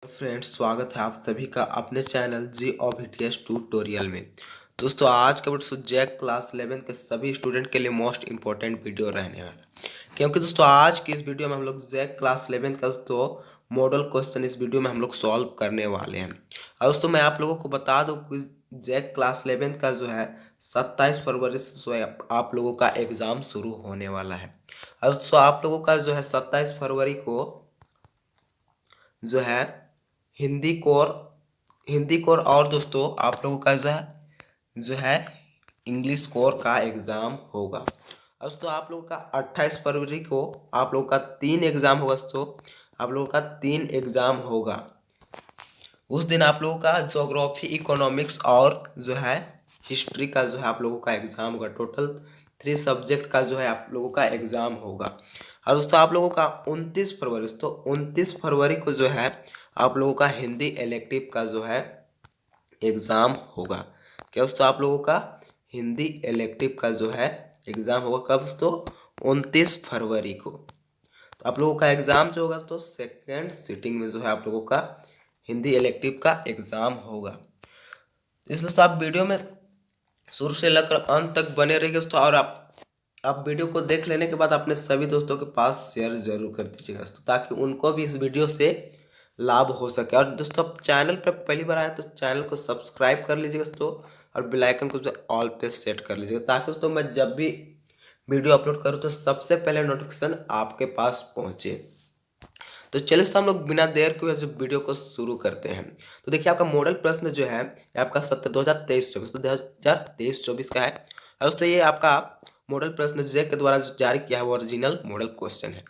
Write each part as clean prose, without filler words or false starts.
Friends, स्वागत है आप सभी का अपने चैनल जी और VTS ट्यूटोरियल में। दोस्तों, आज का वीडियो जैक क्लास 11 के सभी स्टूडेंट के लिए मोस्ट इंपॉर्टेंट वीडियो रहने वाला है, क्योंकि दोस्तों आज की इस वीडियो में हम लोग जैक क्लास 11 का तो मॉडल क्वेश्चन इस वीडियो में हम लोग सॉल्व करने वाले हैं। और दोस्तों, मैं आप लोगों को बता दूं कि जैक क्लास 11 का जो है 27 फरवरी से जो है आप लोगों का एग्ज़ाम शुरू होने वाला है। और दोस्तों, आप लोगों का जो है 27 फरवरी को जो है हिंदी कोर और दोस्तों आप लोगों का जो है इंग्लिश कोर का एग्ज़ाम होगा। और दोस्तों, आप लोगों का 28 फरवरी को आप लोगों का 3 एग्ज़ाम होगा। दोस्तों, आप लोगों का 3 एग्ज़ाम होगा। उस दिन आप लोगों का ज्योग्राफी, इकोनॉमिक्स और जो है हिस्ट्री का जो है आप लोगों का एग्ज़ाम होगा। टोटल 3 सब्जेक्ट का जो है आप लोगों का एग्ज़ाम होगा। और दोस्तों, आप लोगों का 29 फरवरी को जो है आप लोगों का हिंदी इलेक्टिव का जो है एग्ज़ाम होगा। क्या दोस्तों, आप लोगों का हिंदी इलेक्टिव का जो है एग्ज़ाम होगा कब दोस्तों? 29 फरवरी को। तो आप लोगों का एग्ज़ाम जो होगा तो सेकेंड सिटिंग में जो है आप लोगों का हिंदी इलेक्टिव का एग्ज़ाम होगा। इस दोस्तों, आप वीडियो में शुरू से लेकर अंत तक बने रहिए दोस्तों। और आप वीडियो को देख लेने के बाद अपने सभी दोस्तों के पास शेयर जरूर कर दीजिएगा दोस्तों, ताकि उनको भी इस वीडियो से लाभ हो सके। और दोस्तों, आप चैनल पर पहली बार आए तो चैनल को सब्सक्राइब कर लीजिएगा दोस्तों, और बेल आइकन को जो ऑल पे सेट कर लीजिएगा, ताकि दोस्तों मैं जब भी वीडियो अपलोड करूँ तो सबसे पहले नोटिफिकेशन आपके पास पहुँचे। तो चलिए दोस्तों, हम लोग बिना देर के हुए जो वीडियो को शुरू करते हैं। तो देखिए, आपका मॉडल प्रश्न जो है ये आपका 2023-24 तो 2023-24 का है। और दोस्तों, ये आपका मॉडल प्रश्न जे के द्वारा जो जारी किया है वो ओरिजिनल मॉडल क्वेश्चन है।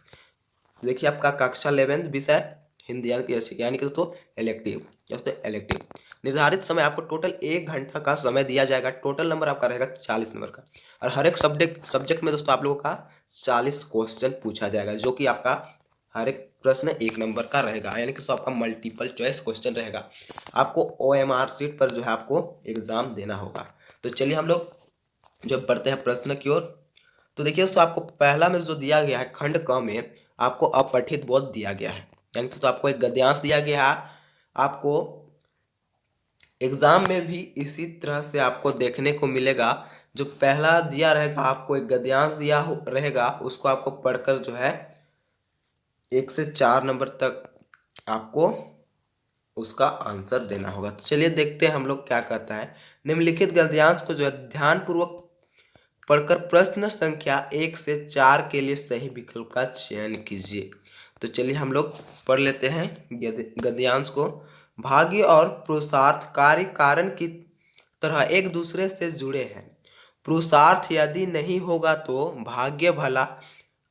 देखिए, आपका कक्षा 11 विषय हिंदी यानी कि दोस्तों इलेक्टिव। दोस्तों, इलेक्टिव निर्धारित समय आपको टोटल 1 घंटा का समय दिया जाएगा। टोटल नंबर आपका रहेगा 40 नंबर का। और हर एक सब्जेक्ट में दोस्तों आप लोगों का 40 क्वेश्चन पूछा जाएगा, जो कि आपका हर एक प्रश्न 1 नंबर का रहेगा, यानी कि दोस्तों आपका मल्टीपल चॉइस क्वेश्चन रहेगा। आपको OMR सीट पर जो है आपको एग्जाम देना होगा। तो चलिए हम लोग जब बढ़ते हैं प्रश्न की ओर। तो देखिए दोस्तों, आपको पहला में जो दिया गया है खंड क में आपको अपठित बोध दिया गया है, यानी कि तो आपको एक गद्यांश दिया गया है। आपको एग्जाम में भी इसी तरह से आपको देखने को मिलेगा। जो पहला दिया रहेगा आपको एक गद्यांश दिया रहेगा, उसको आपको पढ़कर जो है 1 से 4 नंबर तक आपको उसका आंसर देना होगा। तो चलिए देखते हैं हम लोग क्या कहता है। निम्नलिखित गद्यांश को जो है ध्यानपूर्वक पढ़कर प्रश्न संख्या 1 से 4 के लिए सही विकल्प का चयन कीजिए। तो चलिए हम लोग पढ़ लेते हैं गद्यांश को। भाग्य और पुरुषार्थ कार्य कारण की तरह एक दूसरे से जुड़े हैं। पुरुषार्थ यदि नहीं होगा तो भाग्य भला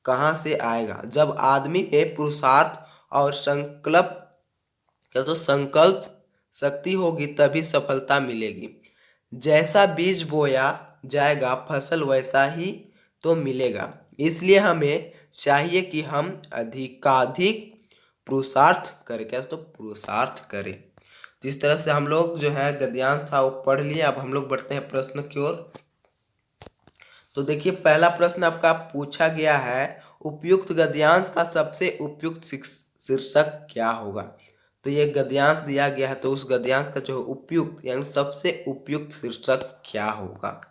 कहाँ से आएगा। जब आदमी में पुरुषार्थ और संकल्प शक्ति होगी तभी सफलता मिलेगी। जैसा बीज बोया जाएगा फसल वैसा ही तो मिलेगा। इसलिए हमें चाहिए कि हम अधिकाधिक पुरुषार्थ करें। क्या तो पुरुषार्थ करें। तो इस तरह से हम लोग जो है गद्यांश था वो पढ़ लिए। अब हम लोग बढ़ते हैं प्रश्न की ओर। तो देखिए, पहला प्रश्न आपका पूछा गया है, उपयुक्त गद्यांश का सबसे उपयुक्त शीर्षक क्या होगा। तो ये गद्यांश दिया गया है, तो उस गद्यांश का जो उपयुक्त यानी सबसे उपयुक्त शीर्षक क्या होगा।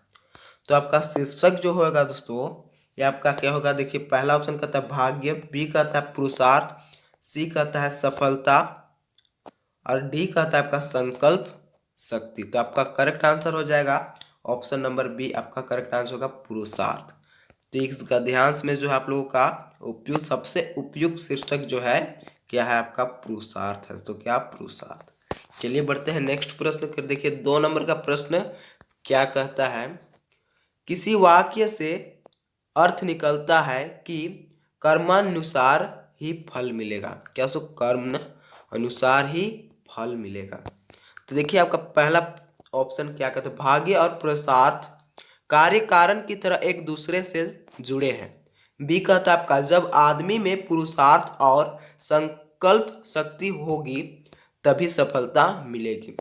तो आपका शीर्षक जो होगा दोस्तों, ये आपका क्या होगा। देखिए, पहला ऑप्शन कहता है भाग्य, बी कहता है पुरुषार्थ, सी कहता है सफलता, और डी कहता है आपका संकल्प शक्ति। तो आपका करेक्ट आंसर हो जाएगा ऑप्शन नंबर बी। आपका करेक्ट आंसर होगा पुरुषार्थ। तो इस गद्यांश में जो है आप लोगों का उपयुक्त सबसे उपयुक्त शीर्षक जो है क्या है, आपका पुरुषार्थ है। तो क्या पुरुषार्थ। चलिए बढ़ते हैं नेक्स्ट प्रश्न कर। देखिए, 2 नंबर का प्रश्न क्या कहता है। किसी वाक्य से अर्थ निकलता है कि कर्मानुसार ही फल मिलेगा। क्या सो कर्म अनुसार ही फल मिलेगा। तो देखिए, आपका पहला ऑप्शन क्या कहते हैं, भाग्य और पुरुषार्थ कार्य कारण की तरह एक दूसरे से जुड़े हैं। बी कहता है आपका जब आदमी में पुरुषार्थ और संकल्प शक्ति होगी तभी सफलता मिलेगी।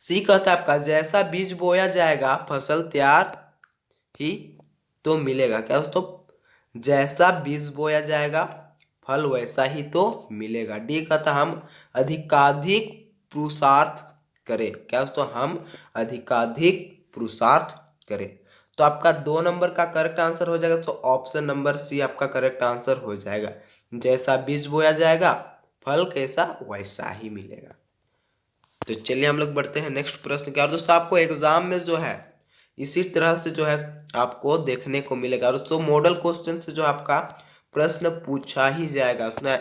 सी कहता है आपका जैसा बीज बोया जाएगा फसल तैयार ही तो मिलेगा। क्या दोस्तों, जैसा बीज बोया जाएगा फल वैसा ही तो मिलेगा। डी कहता हम अधिकाधिक पुरुषार्थ करें। क्या दोस्तों, हम अधिकाधिक पुरुषार्थ करें। तो आपका 2 नंबर का करेक्ट आंसर हो जाएगा। तो ऑप्शन नंबर सी आपका करेक्ट आंसर हो जाएगा। जैसा बीज बोया जाएगा फल कैसा वैसा ही मिलेगा। तो चलिए हम लोग बढ़ते हैं नेक्स्ट प्रश्न की। और दोस्तों आपको एग्जाम में जो है इसी तरह से जो है आपको देखने को मिलेगा। दोस्तों मॉडल क्वेश्चन से जो आपका प्रश्न पूछा ही जाएगा। उसमें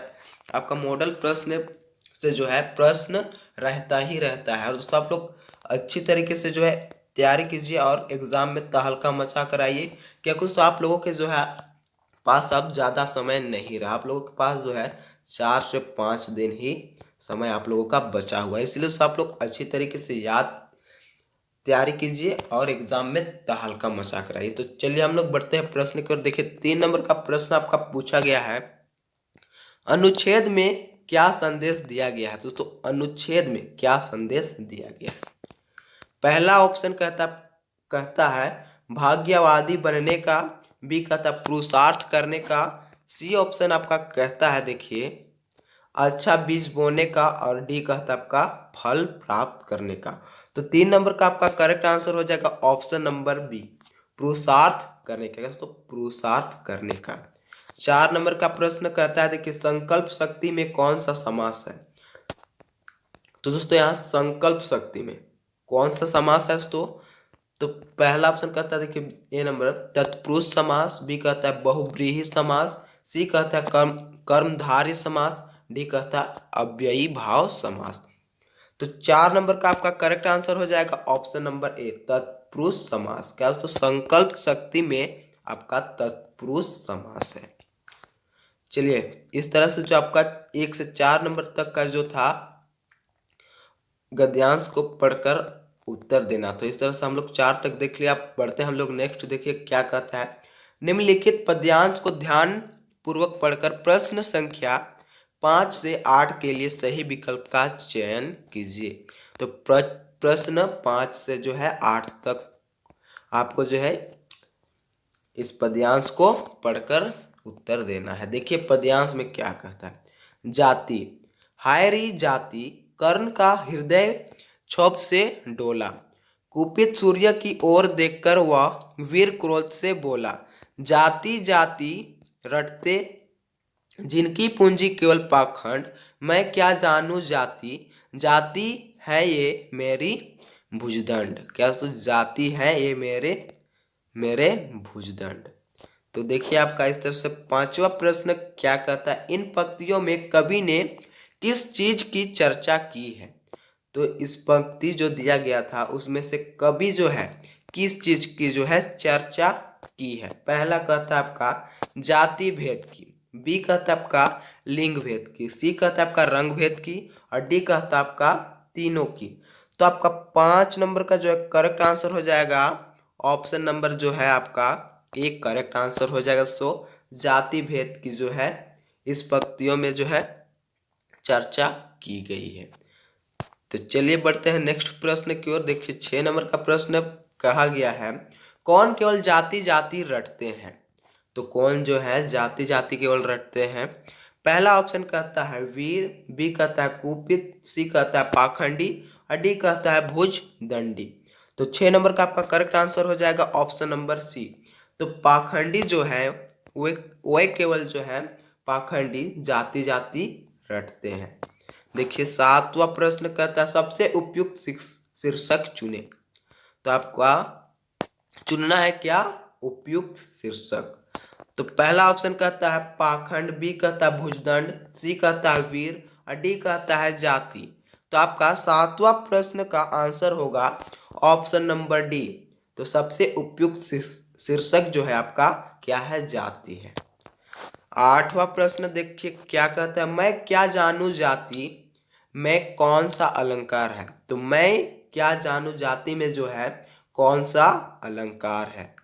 आपका मॉडल प्रश्न से जो है प्रश्न रहता ही रहता है। और दोस्तों आप लोग अच्छी तरीके से जो है तैयारी कीजिए और एग्जाम में तहलका मचा कर आइए। क्या कुछ तो आप लोगों के जो है पास अब ज़्यादा समय नहीं रहा। आप लोगों के पास जो है 4 से 5 दिन ही समय आप लोगों का बचा हुआ है। इसलिए तो आप लोग अच्छी तरीके से याद तैयारी कीजिए और एग्जाम में तहलका मचा कर आइए। तो चलिए हम लोग बढ़ते हैं प्रश्न की ओर। देखिए 3 नंबर का प्रश्न आपका पूछा गया है, अनुच्छेद में क्या संदेश दिया गया है। दोस्तों अनुच्छेद में क्या संदेश दिया गया है। पहला ऑप्शन कहता है भाग्यवादी बनने का। बी कहता पुरुषार्थ करने का। सी ऑप्शन आपका कहता है देखिए अच्छा बीज बोने का। और डी कहता है आपका फल प्राप्त करने का। तो 3 नंबर का आपका करेक्ट आंसर हो जाएगा ऑप्शन नंबर बी, पुरुषार्थ करने का। तो पुरुषार्थ करने का। 4 नंबर का प्रश्न कहता है देखिए संकल्प शक्ति में कौन सा समास है। तो दोस्तों यहाँ संकल्प शक्ति में कौन सा समास है दोस्तों। तो पहला ऑप्शन कहता है देखिए ए नंबर तत्पुरुष समास। बी कहता है बहुव्रीहि समास। सी कहता है कर्मधारय समास। डी कहता है अव्ययी भाव समास। तो 4 नंबर का आपका करेक्ट आंसर हो जाएगा ऑप्शन नंबर ए, तत्पुरुष समास। क्या दोस्तों संकल्प शक्ति में आपका तत्पुरुष समास है। चलिए इस तरह से जो आपका 1 से 4 नंबर तक का जो था गद्यांश को पढ़कर उत्तर देना। तो इस तरह से हम लोग 4 तक देख लिया। आप बढ़ते हैं हम लोग नेक्स्ट। देखिए क्या कहता है, निम्नलिखित पद्यांश को ध्यान पूर्वक पढ़कर प्रश्न संख्या 5 से 8 के लिए सही विकल्प का चयन कीजिए। तो प्रश्न 5 से जो है 8 तक आपको जो है इस पद्यांश को पढ़कर उत्तर देना है। देखिए पद्यांश में क्या कहता है, जाति हाय री जाति कर्ण का हृदय क्षोभ से डोला, कुपित सूर्य की ओर देखकर वह वीर क्रोध से बोला, जाति जाति रटते जिनकी पूंजी केवल पाखंड, मैं क्या जानूं जाति, जाति है ये मेरी भुजदंड। क्या तो जाति है ये मेरे भुजदंड। तो देखिए आपका इस तरह से 5वां प्रश्न क्या कहता है, इन पंक्तियों में कवि ने किस चीज की चर्चा की है। तो इस पंक्ति जो दिया गया था उसमें से कवि जो है किस चीज की जो है चर्चा की है। पहला कहता है आपका जाति भेद की। बी कहता है आपका लिंग भेद की। सी कहता है आपका रंग भेद की। और डी कहता है आपका तीनों की। तो आपका 5 नंबर का जो है करेक्ट आंसर हो जाएगा ऑप्शन नंबर जो है आपका एक करेक्ट आंसर हो जाएगा। सो जाति भेद की जो है इस पंक्तियों में जो है चर्चा की गई है। तो चलिए बढ़ते हैं नेक्स्ट प्रश्न की ओर। देखिए 6 नंबर का प्रश्न कहा गया है, कौन केवल जाति जाति रटते हैं। तो कौन जो है जाति जाति केवल रटते हैं। पहला ऑप्शन कहता है वीर। बी कहता है कुपित। सी कहता है पाखंडी। और डी कहता है भुज दंडी। तो 6 नंबर का आपका करेक्ट आंसर हो जाएगा ऑप्शन नंबर सी। तो पाखंडी जो है वे केवल जो है पाखंडी जाति जाति रटते हैं। देखिए 7वां प्रश्न कहता है सबसे उपयुक्त शीर्षक चुने। तो आपका चुनना है क्या, उपयुक्त शीर्षक। तो पहला ऑप्शन कहता है पाखंड। बी कहता है भुजदंड। सी कहता है वीर। और डी कहता है जाति। तो आपका 7वां प्रश्न का आंसर होगा ऑप्शन नंबर डी। तो सबसे उपयुक्त शीर्षक जो है आपका क्या है, जाति है। 8वां प्रश्न देखिए क्या कहता है, मैं क्या जानूं जाति में कौन सा अलंकार है। तो मैं क्या जानूं जाति में जो है कौन सा अलंकार है।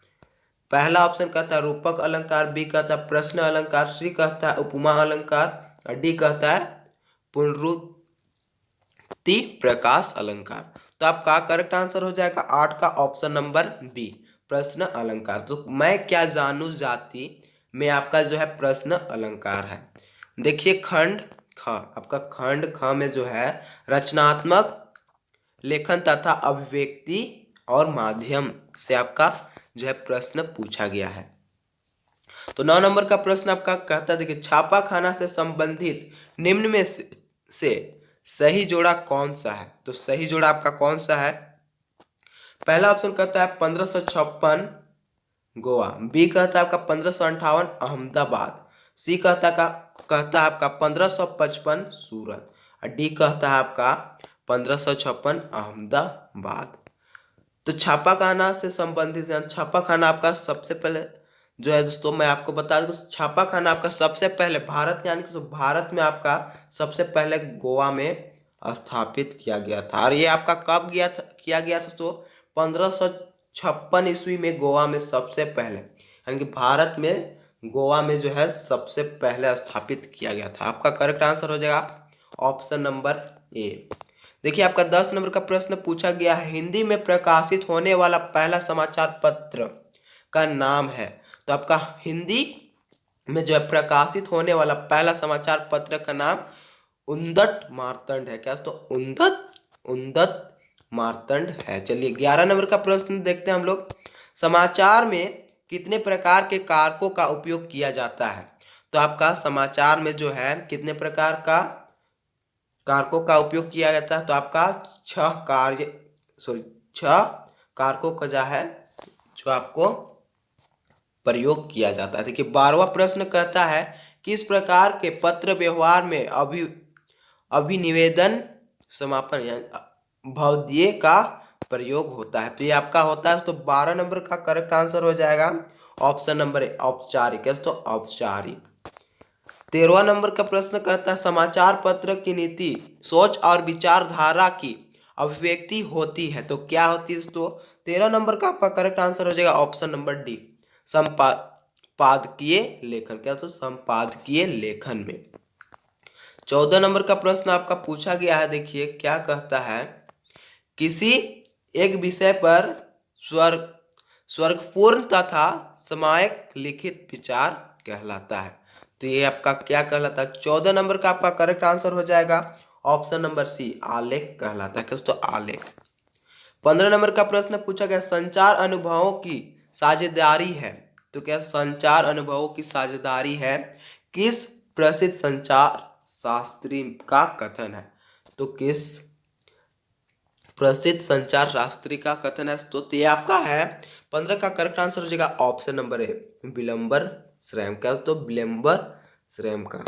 पहला ऑप्शन कहता है रूपक अलंकार। बी कहता है प्रश्न अलंकार। सी कहता है उपमा अलंकार। और डी कहता है पुनरुक्ति प्रकाश अलंकार। तो आपका करेक्ट आंसर हो जाएगा 8 का ऑप्शन नंबर बी, प्रश्न अलंकार। तो मैं क्या जानूं जाति में आपका जो है प्रश्न अलंकार है। देखिए खंड ख, आपका खंड ख में जो है रचनात्मक लेखन तथा अभिव्यक्ति और माध्यम से आपका जो है प्रश्न पूछा गया है। तो 9 नंबर का प्रश्न आपका कहता है, देखिए छापा खाना से संबंधित निम्न में से सही जोड़ा कौन सा है। तो सही जोड़ा आपका कौन सा है। पहला ऑप्शन कहता है 1556 गोवा, बी कहता है आपका 1558 अहमदाबाद, सी कहता है आपका 1555 सूरत और डी कहता है आपका 1556 अहमदाबाद। तो छापाखाना से संबंधित छापाखाना आपका सबसे पहले जो है दोस्तों मैं आपको बता दूं, छापाखाना आपका सबसे पहले भारत यानी कि भारत में आपका सबसे पहले गोवा में स्थापित किया गया था। और ये आपका कब किया गया था। तो 1556 ईस्वी में गोवा में सबसे पहले यानी कि भारत में गोवा में जो है सबसे पहले स्थापित किया गया था। आपका करेक्ट आंसर हो जाएगा ऑप्शन नंबर ए। देखिए आपका 10 नंबर का प्रश्न पूछा गया है, हिंदी में प्रकाशित होने वाला पहला समाचार पत्र का नाम है। तो आपका हिंदी में जो है प्रकाशित होने वाला पहला समाचार पत्र का नाम उद्दत मार्तंड है। क्या तो उद्दत मार्तंड है। चलिए 11 नंबर का प्रश्न देखते हैं हम लोग, समाचार में कितने प्रकार के कारकों का उपयोग किया जाता है। तो आपका समाचार में जो है कितने प्रकार का कारकों का उपयोग किया जाता है। तो आपका 6 कारकों का जो है जो आपको प्रयोग किया जाता है। देखिए 12वां प्रश्न कहता है, किस प्रकार के पत्र व्यवहार में अभिनिवेदन समापन यानी भवदीय का प्रयोग होता है। तो ये आपका होता है। तो 12 नंबर का करेक्ट आंसर हो जाएगा ऑप्शन नंबर ए औपचारिक। तो औपचारिक। 13वां नंबर का प्रश्न कहता है, समाचार पत्र की नीति सोच और विचारधारा की अभिव्यक्ति होती है। तो क्या होती है। तो 13 नंबर का आपका करेक्ट आंसर हो जाएगा ऑप्शन नंबर डी संपादकीय लेखन। क्या तो संपादकीय लेखन में। 14 नंबर का प्रश्न आपका पूछा गया है, देखिए क्या कहता है, किसी एक विषय पर स्वर्गपूर्ण तथा समायक लिखित विचार कहलाता है। तो ये आपका क्या कहलाता है। 14 नंबर का आपका करेक्ट आंसर हो जाएगा ऑप्शन नंबर सी आलेख कहलाता है। तो आलेख। 15 नंबर का प्रश्न पूछा गया, संचार अनुभवों की साझेदारी है। तो क्या संचार अनुभवों की साझेदारी है किस प्रसिद्ध संचार शास्त्री का कथन है। तो किस प्रसिद्ध संचार शास्त्री का कथन है। तो ये आपका है 15 का करेक्ट आंसर हो जाएगा ऑप्शन नंबर ए विलंबर श्रैम का। तो विलंबर श्रैम का।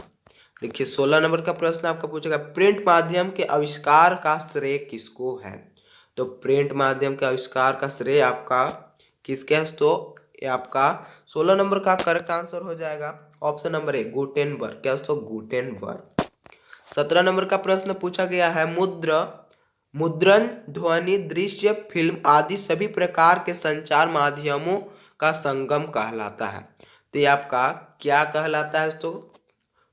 देखिए 16 नंबर का प्रश्न आपका पूछेगा, प्रिंट माध्यम के आविष्कार का श्रेय किसको है। तो प्रिंट माध्यम के आविष्कार का श्रेय आपका किसके है। तो ये आपका 16 नंबर का करेक्ट आंसर हो जाएगा ऑप्शन नंबर ए गुटेनबर्ग। क्या तो गुटेनबर्ग। 17 नंबर का प्रश्न पूछा गया है, मुद्रण ध्वनि दृश्य फिल्म आदि सभी प्रकार के संचार माध्यमों का संगम कहलाता है। तो ये आपका क्या कहलाता है। तो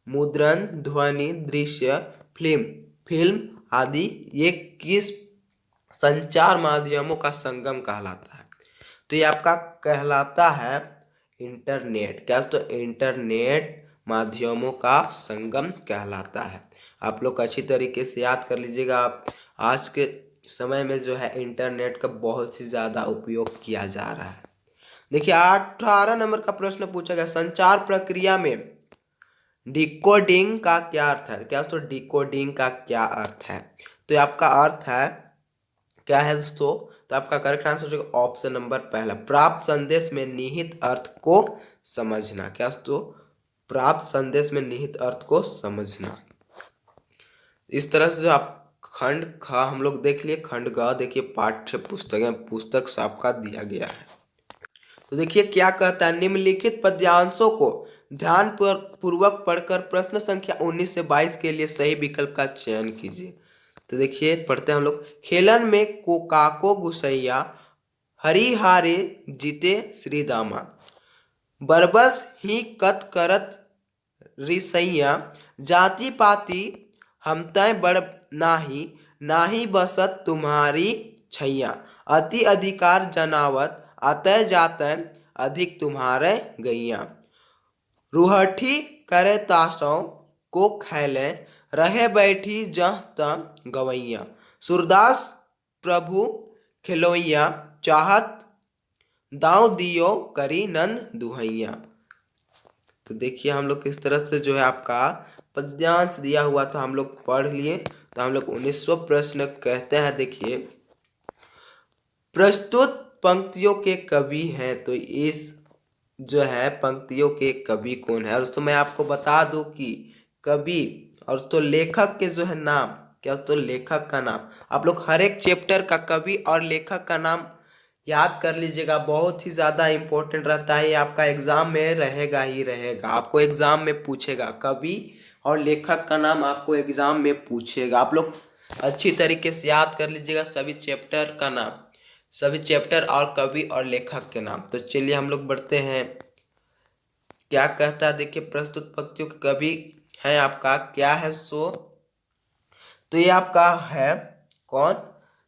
मुद्रण ध्वनि दृश्य फिल्म आदि ये किस संचार माध्यमों का संगम कहलाता है। तो ये आपका कहलाता है इंटरनेट। क्या तो इंटरनेट माध्यमों का संगम कहलाता है। आप लोग अच्छी तरीके से याद कर लीजिएगा। आप आज के समय में जो है इंटरनेट का बहुत ही ज़्यादा उपयोग किया जा रहा है। देखिए 18 नंबर का प्रश्न पूछा गया, संचार प्रक्रिया में डिकोडिंग का क्या अर्थ है। क्या तो डिकोडिंग का क्या अर्थ है। तो आपका अर्थ है क्या है दोस्तों। तो आपका करेक्ट आंसर होगा ऑप्शन नंबर पहला, प्राप्त संदेश में निहित अर्थ को समझना। क्या तो प्राप्त संदेश में निहित अर्थ को समझना। इस तरह से जो आप खंड ख हम लोग देख लिए, खंड ग देखिए पाठ्य पुस्तक से आपका दिया गया है। तो देखिए क्या कहता है, निम्नलिखित पद्यांशों को ध्यान पूर्वक पढ़कर प्रश्न संख्या 19 से 22 के लिए सही विकल्प का चयन कीजिए। तो देखिए पढ़ते हैं हम लोग, खेलन में काको गुसैया हरिहारे जीते श्रीदामा, बरबस ही कत करत रिसैया, जाति पाति हम तय बड़ नाही, नाही बसत तुम्हारी छैया, अति अधिकार जनावत अतय जातय अधिक तुम्हारे गैया, रुहठी करे तासौ को खैले, रहे बैठी जह तम गवैया, सूरदास प्रभु खिलोइया, चाहत दाव दियो करी नंद दुहैया। तो देखिए हम लोग किस तरह से जो है आपका पद्यांश दिया हुआ था हम लोग पढ़ लिए। तो हम लोग 19वां प्रश्न कहते हैं, देखिए प्रस्तुत पंक्तियों के कवि हैं, तो इस जो है पंक्तियों के कवि कौन है। और दोस्तों मैं आपको बता दूं कि कवि और तो लेखक के जो है नाम क्या, तो लेखक का नाम आप लोग हर एक चैप्टर का कवि और लेखक का नाम याद कर लीजिएगा, बहुत ही ज़्यादा इंपॉर्टेंट रहता है। ये आपका एग्जाम में रहेगा ही रहेगा, आपको एग्जाम में पूछेगा, कवि और लेखक का नाम आपको एग्जाम में पूछेगा। आप लोग अच्छी तरीके से याद कर लीजिएगा सभी चैप्टर का नाम, सभी चैप्टर और कवि और लेखक के नाम। तो चलिए हम लोग बढ़ते हैं, क्या कहता है देखिए प्रस्तुत पंक्तियों के कवि है आपका क्या है सो, तो ये आपका है कौन,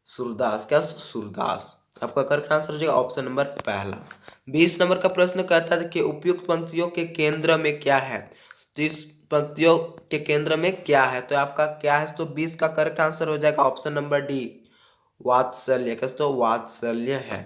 सूरदास। क्या सूरदास आपका करेक्ट आंसर हो जाएगा ऑप्शन नंबर पहला। 20 नंबर का प्रश्न कहता है कि उपयुक्त पंक्तियों के केंद्र में क्या है, तो इस पंक्तियों के केंद्र में क्या है, तो आपका क्या है, तो 20 का करेक्ट आंसर हो जाएगा ऑप्शन नंबर डी, वात्सल्य। कैसे, तो वात्सल्य है।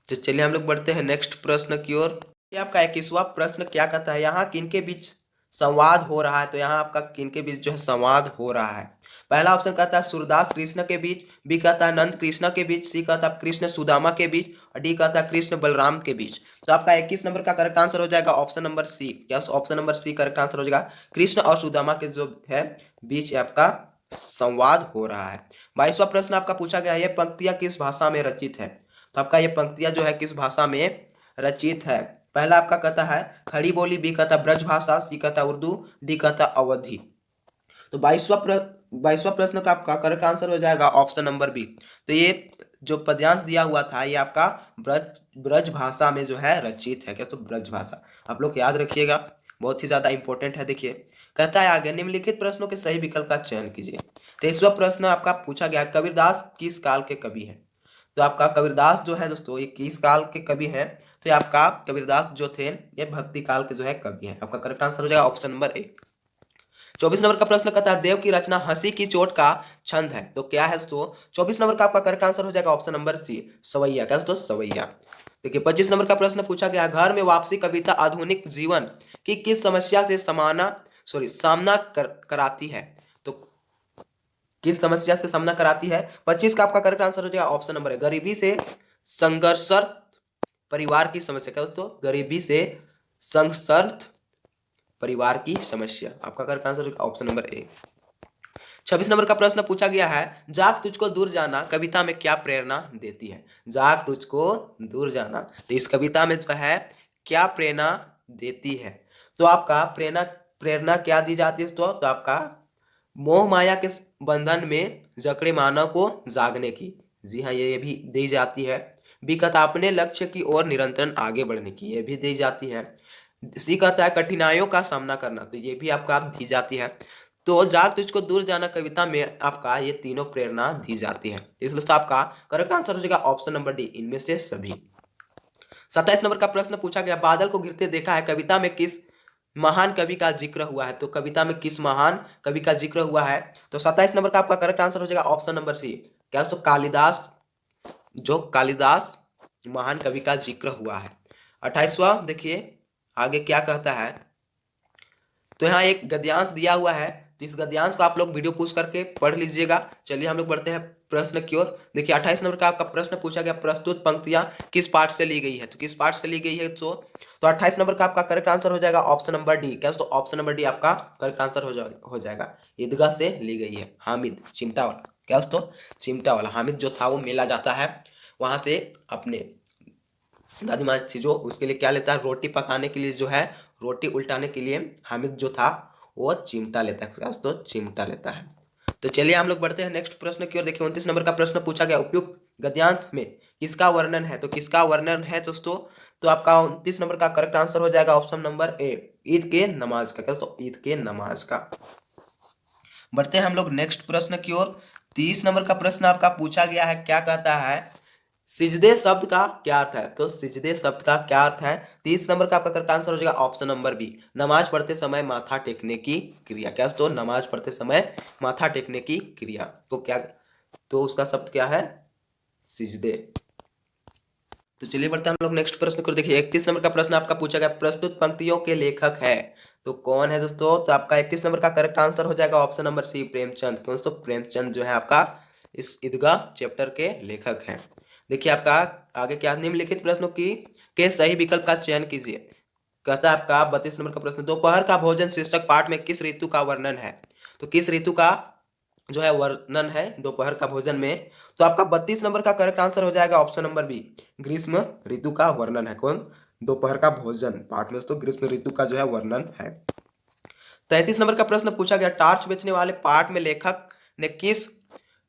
तो चलिए हम लोग बढ़ते हैं नेक्स्ट प्रश्न की ओर। ये आपका 21वां प्रश्न क्या कहता है, यहाँ किनके बीच संवाद हो रहा है, तो यहाँ आपका किनके बीच जो है संवाद हो रहा है। पहला ऑप्शन कहता है सूरदास कृष्ण के बीच, बी कहता है नंद कृष्ण के बीच, सी कहता है कृष्ण सुदामा के बीच, और डी कहता है कृष्ण बलराम के बीच। तो आपका 21 नंबर का करेक्ट आंसर हो जाएगा ऑप्शन नंबर सी। क्या, option number C correct answer हो जाएगा, कृष्ण और सुदामा के जो है बीच आपका संवाद हो रहा है। 22वां प्रश्न आपका पूछा गया है, ये पंक्तियां किस भाषा में रचित है, तो आपका ये पंक्तियां जो है किस भाषा में रचित है। पहला आपका कहता है खड़ी बोली, बी कहता है ब्रज भाषा, सी कहता है उर्दू, डी कहता है अवधी। तो 22वां प्रश्न का आपका करेक्ट आंसर हो जाएगा ऑप्शन नंबर बी। तो ये जो पद्यांश दिया हुआ था ये आपका ब्रज भाषा में जो है रचित है। क्या, तो ब्रज भाषा आप लोग याद रखिएगा, बहुत ही ज्यादा इंपॉर्टेंट है। देखिए कहता है आगे निम्नलिखित प्रश्नों के सही विकल्प का चयन कीजिए। 23वां प्रश्न आपका पूछा गया कबीरदास किस काल के कवि है, तो आपका कबीरदास जो है दोस्तों ये किस काल के कवि हैं, तो ये आपका कबीरदास जो थे ये भक्ति काल के जो है कवि हैं। आपका करेक्ट आंसर हो जाएगा ऑप्शन नंबर ए। 24 नंबर का प्रश्न कहता है देव की रचना हंसी की चोट का छंद है, तो क्या है दोस्तों 24 नंबर का आपका करेक्ट आंसर हो जाएगा ऑप्शन नंबर सी, सवैया। क्या दोस्तों, सवैया। देखिए 25 नंबर का प्रश्न पूछा गया घर में वापसी कविता आधुनिक जीवन की किस समस्या से सामना कराती है, तो किस समस्या से सामना कराती है। 25 का आपका करेक्ट आंसर हो जाएगा ऑप्शन नंबर है, गरीबी से संघर्षरत परिवार की समस्या। क्या दोस्तों, गरीबी से संघर्षरत परिवार की समस्या। आपका करेक्ट आंसर होगा ऑप्शन नंबर ए। 26 नंबर का प्रश्न पूछा गया है जाग तुझको दूर जाना कविता में क्या प्रेरणा देती है, जाग तुझको दूर जाना, तो इस कविता में जो है क्या प्रेरणा देती है, तो आपका प्रेरणा क्या दी जाती है तो आपका मोह माया के बंधन में जकड़े मानव को जागने की, जी हाँ ये भी दी जाती है। बी कहता अपने लक्ष्य की ओर निरंतर आगे बढ़ने की, ये भी दी जाती है। सी कहता है कठिनाइयों का सामना करना, तो ये भी आपका दी जाती है। तो जाग तुझको दूर जाना कविता में आपका ये तीनों प्रेरणा दी जाती है, इसलिए तो आपका करेक्ट आंसर हो जाएगा ऑप्शन नंबर डी, इनमें से सभी। 27 नंबर का प्रश्न पूछा गया बादल को गिरते देखा है कविता में किस महान कवि का जिक्र हुआ है, तो कविता में किस महान कवि का जिक्र हुआ है, तो 27 नंबर का आपका करेक्ट आंसर हो जाएगा ऑप्शन नंबर सी। क्या, तो कालिदास, जो कालिदास महान कवि का जिक्र हुआ है। 28वां देखिए आगे क्या कहता है, तो यहाँ एक गद्यांश दिया हुआ है, तो इस गद्यांश को आप लोग वीडियो पूछ करके पढ़ लीजिएगा। चलिए हम लोग बढ़ते हैं प्रश्न की ओर। देखिए 28 नंबर का आपका प्रश्न पूछा गया प्रस्तुत पंक्तियां किस पाठ से ली गई है, तो किस पाठ से ली गई है, तो 28 नंबर का आपका करेक्ट आंसर हो जाएगा ऑप्शन नंबर डी। क्या, तो ऑप्शन नंबर डी आपका करेक्ट आंसर हो जाएगा, ईदगाह से ली गई है, हामिद चिमटा वाला। क्या दोस्तों, चिमटा वाला हामिद जो था वो मेला जाता है, वहां से अपने दादी माँ थी जो उसके लिए क्या लेता है, रोटी पकाने के लिए जो है रोटी उल्टाने के लिए हामिद जो था वो चिमटा लेता है, तो चिमटा लेता है। तो चलिए हम लोग बढ़ते हैं नेक्स्ट प्रश्न की ओर। देखिए 29 नंबर का प्रश्न पूछा गया उपयुक्त गद्यांश में किसका वर्णन है, तो किसका वर्णन है दोस्तों, तो आपका 29 नंबर का करेक्ट आंसर हो जाएगा ऑप्शन नंबर ए, ईद के नमाज का। क्या, तो ईद के नमाज का। बढ़ते हैं हम लोग नेक्स्ट प्रश्न की ओर। 30 नंबर का प्रश्न आपका पूछा गया है क्या कहता है सिजदे शब्द का क्या अर्थ है? तो सिजदे शब्द का क्या अर्थ है? 30 नंबर का आपका करेक्ट आंसर हो जाएगा ऑप्शन नंबर बी, नमाज पढ़ते समय माथा टेकने की क्रिया। क्या तो नमाज पढ़ते समय माथा टेकने की क्रिया। तो क्या, तो उसका शब्द क्या है? सिजदे। तो चलिए बढ़ते हैं हम लोग नेक्स्ट प्रश्न को। देखिए 31 नंबर का प्रश्न आपका पूछा गया, प्रस्तुत पंक्तियों के लेखक है तो कौन है दोस्तों? तो आपका 31 नंबर का करेक्ट आंसर हो जाएगा ऑप्शन नंबर सी, प्रेमचंद। क्यों दोस्तों? प्रेमचंद जो है आपका इस ईदगाह चैप्टर के लेखक हैं। देखिए आपका आगे क्या, निम्नलिखित प्रश्नों की के सही विकल्प का चयन कीजिए। कहता है आपका 32 नंबर का प्रश्न, दोपहर का भोजन शीर्षक पाठ में किस ऋतु का वर्णन है? तो किस ऋतु का जो है वर्णन है दोपहर का भोजन में? तो आपका 32 नंबर का करेक्ट आंसर हो जाएगा ऑप्शन नंबर बी, ग्रीष्म ऋतु का वर्णन है। कौन? दोपहर का भोजन पाठ में दोस्तों ग्रीष्म ऋतु का जो है वर्णन है। 33 नंबर का प्रश्न पूछा गया, टार्च बेचने वाले पाठ में लेखक ने किस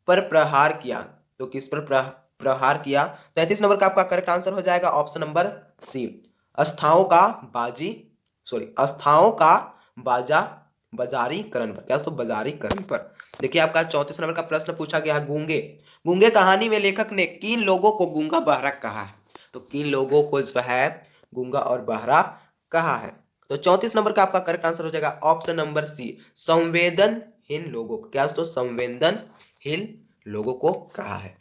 पर प्रहार किया? तो किस पर प्रहार किया? 33 नंबर का आपका करेक्ट आंसर हो जाएगा ऑप्शन नंबर सी, अस्थाओं का बाजी अस्थाओं का बाजा बाजारीकरण पर। क्या तो बाजारीकरण पर। देखिए आपका 34 नंबर का प्रश्न पूछा गया है, गूंगे गूंगे कहानी में लेखक ने किन लोगों को गूंगा बहरा कहा है? तो किन लोगों को जो है गूंगा और बहरा कहा है? तो 34 नंबर का आपका करेक्ट आंसर हो जाएगा ऑप्शन नंबर सी, संवेदनहीन लोगों को। क्या दोस्तों? संवेदनहीन लोगों को कहा है।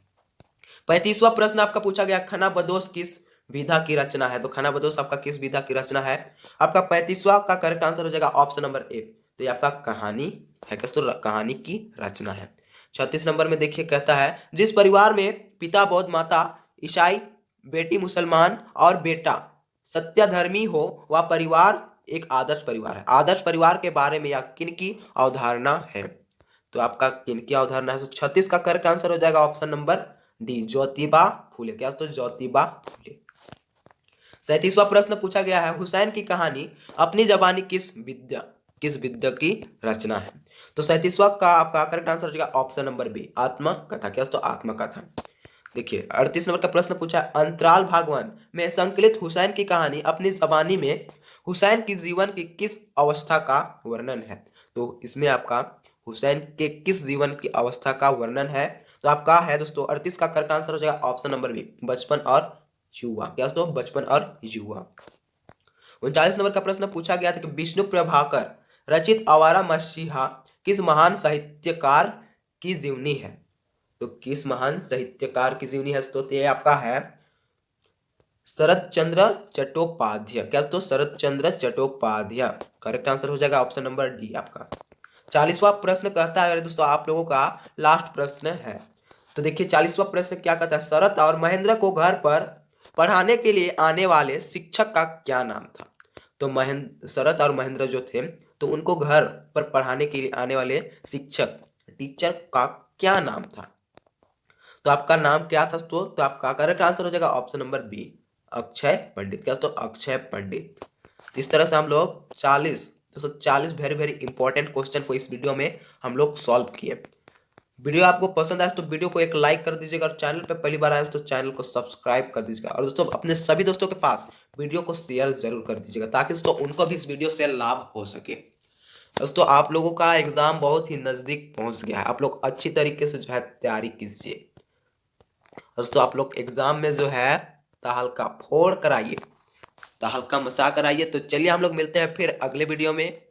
35वां प्रश्न आपका पूछा गया, खनाबदोश किस विधा की रचना है? तो खनाबदोश आपका किस विधा की रचना है? आपका 35वां का करेक्ट आंसर हो जाएगा ऑप्शन नंबर ए, तो ये आपका कहानी है। तो कहानी की रचना है। 36 नंबर में देखिए कहता है, जिस परिवार में पिता बौद्ध, माता ईसाई, बेटी मुसलमान और बेटा सत्याधर्मी हो वह परिवार एक आदर्श परिवार है। आदर्श परिवार के बारे में यह किन की अवधारणा है? तो आपका किन की अवधारणा है? तो 36 का करेक्ट आंसर हो जाएगा option number D, Jyotiba Phule. क्या तो ज्योतिबा फूले। 37वां प्रश्न पूछा गया है, हुसैन की कहानी अपनी जबानी किस विद्या की रचना है? तो 37वां का आपका करेक्ट आंसर हो जाएगा ऑप्शन नंबर बी, आत्मकथा। क्या तो आत्मकथा। देखिए 38 नंबर का प्रश्न पूछा, अंतराल भागवन में संकलित हुसैन की कहानी अपनी जबानी में हुसैन की जीवन की किस अवस्था का वर्णन है? तो इसमें आपका हुसैन के किस जीवन की अवस्था का वर्णन है? तो आपका है दोस्तों 38 का करेक्ट आंसर हो जाएगा ऑप्शन नंबर बी, बचपन और युवा। क्या दोस्तों? बचपन और युवा। 39 नंबर का प्रश्न पूछा गया था कि विष्णु प्रभाकर रचित आवारा मसीहा किस महान साहित्यकार की जीवनी है? तो किस महान साहित्यकार की जीवनी है? तो ये आपका है शरत चंद्र चट्टोपाध्याय। क्या तो शरत चंद्र चट्टोपाध्याय। करेक्ट आंसर हो जाएगा ऑप्शन नंबर डी आपका। 40वां प्रश्न कहता है दोस्तों आप लोगों का लास्ट प्रश्न है। तो देखिए 40वां प्रश्न क्या कहता है, शरत और महेंद्र को घर पर पढ़ाने के लिए आने वाले शिक्षक का क्या नाम था? तो शरत और महेंद्र जो थे तो उनको घर पर पढ़ाने के लिए आने वाले शिक्षक टीचर का क्या नाम था? तो आपका नाम क्या था? तो आपका करेक्ट आंसर हो जाएगा ऑप्शन नंबर बी, अक्षय पंडित। क्या तो अक्षय पंडित। इस तरह से हम लोग 40 वेरी वेरी इंपॉर्टेंट क्वेश्चन को इस वीडियो में हम लोग सॉल्व किए। वीडियो आपको पसंद आए तो वीडियो को एक लाइक कर दीजिएगा और चैनल पे पहली बार आए तो चैनल को सब्सक्राइब कर दीजिएगा और दोस्तों अपने सभी दोस्तों के पास वीडियो को शेयर जरूर कर दीजिएगा ताकि दोस्तों उनको भी इस वीडियो से लाभ हो सके। दोस्तों आप लोगों का एग्जाम बहुत ही नज़दीक पहुंच गया है, आप लोग अच्छी तरीके से जो है तैयारी कीजिए। दोस्तों आप लोग एग्जाम में जो है तहलका फोड़ कराइए, तहलका मचा कराइए। तो चलिए हम लोग मिलते हैं फिर अगले वीडियो में।